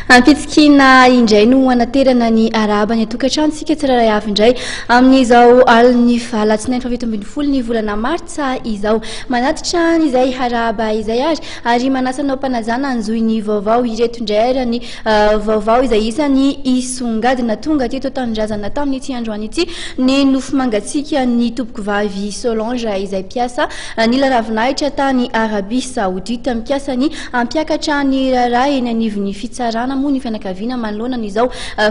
Ampitsikina indray no anaterana ny araba ny atokantranosika tsiraray avy indray amin'izao aliny valatsinainy favito ambin'ny folo ny volana martsa izao manatitra izay araba izay ary manasanao mpanazana anjoy ny vaovao ireto indray ary ny vaovao izay isany isongadina tonga teto tanindrazana tamin'ny ity androany ity ny nofo mangatsika ny tompoko vavy Solange izay piasa ny laravinahitra tany Arabia Saoudite mipiasa ny ampiakatra ny raray eny anivon'ny fitsarana moa ny fianakaviana manoloana izao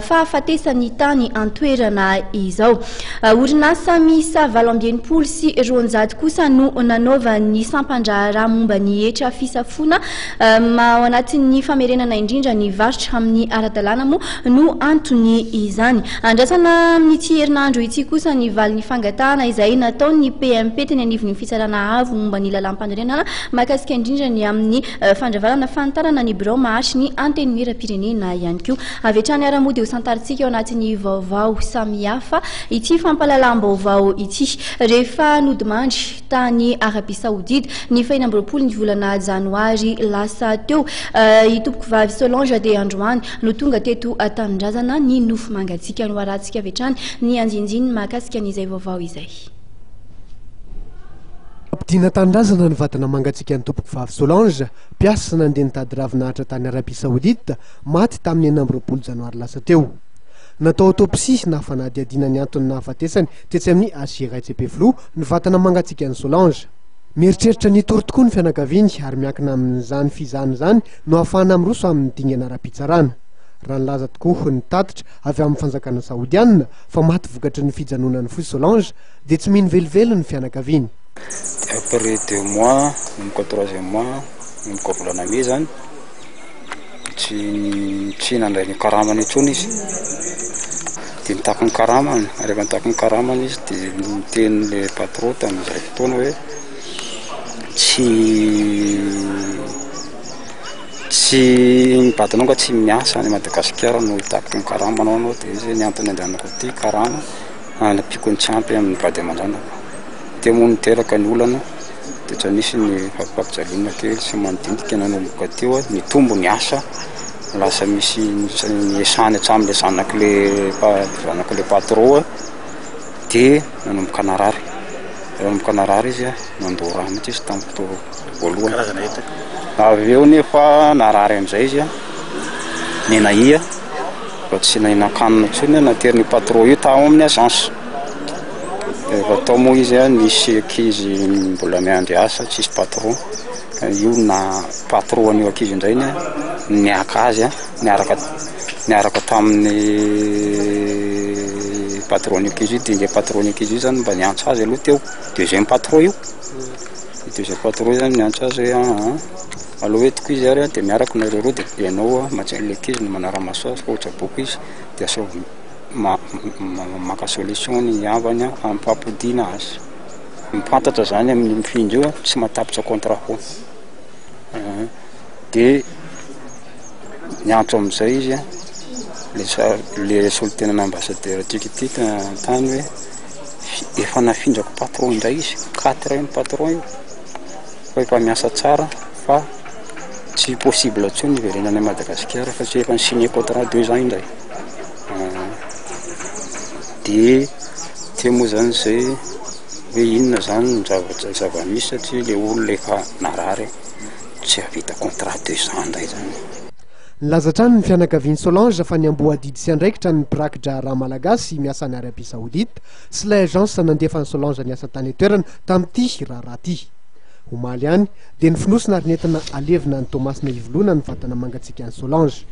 fahafatesany tany antoerana izao orinasa misa 8 sy 200 kosa no nanova ny sampandraharaha momba ny hetra fisafona ao anatin'ny famerenana indrindra ny varotra amin'ny ara-dalàna moa no antony izany andrasana amin'ity herinandro ity kosa ny valin'ny fangatahana izay nataon'ny PMP teny anivon'ny fitsarana avo momba ny lalam-panorenana mahakasika indrindra ny amin'ny fandravarana fantarana ny birao mahatry ny antenimieram-pirenena ihany koa avy hatrany ara-mody ho santaritsika ao anatin'ny vaovao samihafa ity fampalalam-baovao ity rehefa nodimandry tany Arabia Saoudite ny 20 ny volana janoary lasa teo itompoko vavy Solange de androany no tonga teto tanindrazana ny nofo mangatsika no aratsika avy hatrany ny anjinjiny mahakasika an'izay vaovao izay Dina tandrazana ny vatana mangatsika ny tompoko vavy Solange piasa nandeha nitady ravinahitra tany Arabia Saoudite maty tamin'ny 9 janoary lasa teo natao autopsie na fanadiadiana ny antony nahafatesany tetsy amin'ny HRCP Flou ny vatana mangatsika ny Solange mieritreritra ny tory tokoa ny fianakaviany ary miankina amin'izany fizany zany no ahafahana miroso amin'ny dingana ara-pitsarana raha nilaza tokoa ny tatitra avy amin'ny fanjakana saodianina fa maty vokatry ny fijanonany foy Solange dia tsy mino velivelo ny fianakaviany. Après 2 mois, nomoko 3e mois, nomoko volana me zany tsy nandray ny karamany intsony izy dia nitaky ny karamany rehefa nitaky ny karamany izy dia niten'le patron tamin'izay fotoana hoe tsy mibadanao ka tsy miasa any Madagasikara no hitaky ny karamanao anao dia izy ny antony andehanako ty karama anapiko ny tsampy amin'ny vady aman-janako dia moa niteraka ny olana dia tsy nisy ny fampampijalina kely sy manodintika nanomboka teo ny tombo ny asa lasa misy ny esany hatramin'le zanak'le patron dia nanomboka narary izy nandoa mihitsy izy tamin'ny fotoana voalohany avy eo nefa narary amin'izay izy nenahia fa tsy nahinan-kanina intsony nateriny patron io tao amin'ny agence rehefa tao moa izy nisy ankizy mbola miandry asa tsisy patron io na patron io ankizy indray niaka azy niaraka tamin'ny patron io ankizy dia nge patron ankizy io zany mba niantso azy aloha teo deuxième patron io zany niantso azy aloha hoe toko izy ary dia miaraka nareo roa dia ianao matsain'le ankizy no manara-maso azy fa ohatra boko izy dia sao maka solution ny avany ampampodiana azy mipantatra zany amin'ny mifindra io tsy matapitra contrat ho dia niantso amin'izay izy le solotenana ambassadeur tikitika tany hoe efa nafindrako patron indray izy 4 ny patron io fa efa miasa tsara fa tsy possible intsony niverenana Madagasikara fa tsy efa nisigné contrat 2 ans indray dia te moa zany zay hoe inona zany ny zava-misy satria le olona efa narary tsy havita contrat 2 ans indray zany nilazatrany ny fianakaviany Solange fa ny amboadidy sy andraikitra ny mpirakitra raha malagasy miasa any Arabia Saoudite sy ilay agence nandefa ny Solange niasa tany toerana tamin'ity raha ty omaly ihany dia ny finosina ary nentina alevina ny Tomasina ivoloana ny vatana mangatsika ny Solange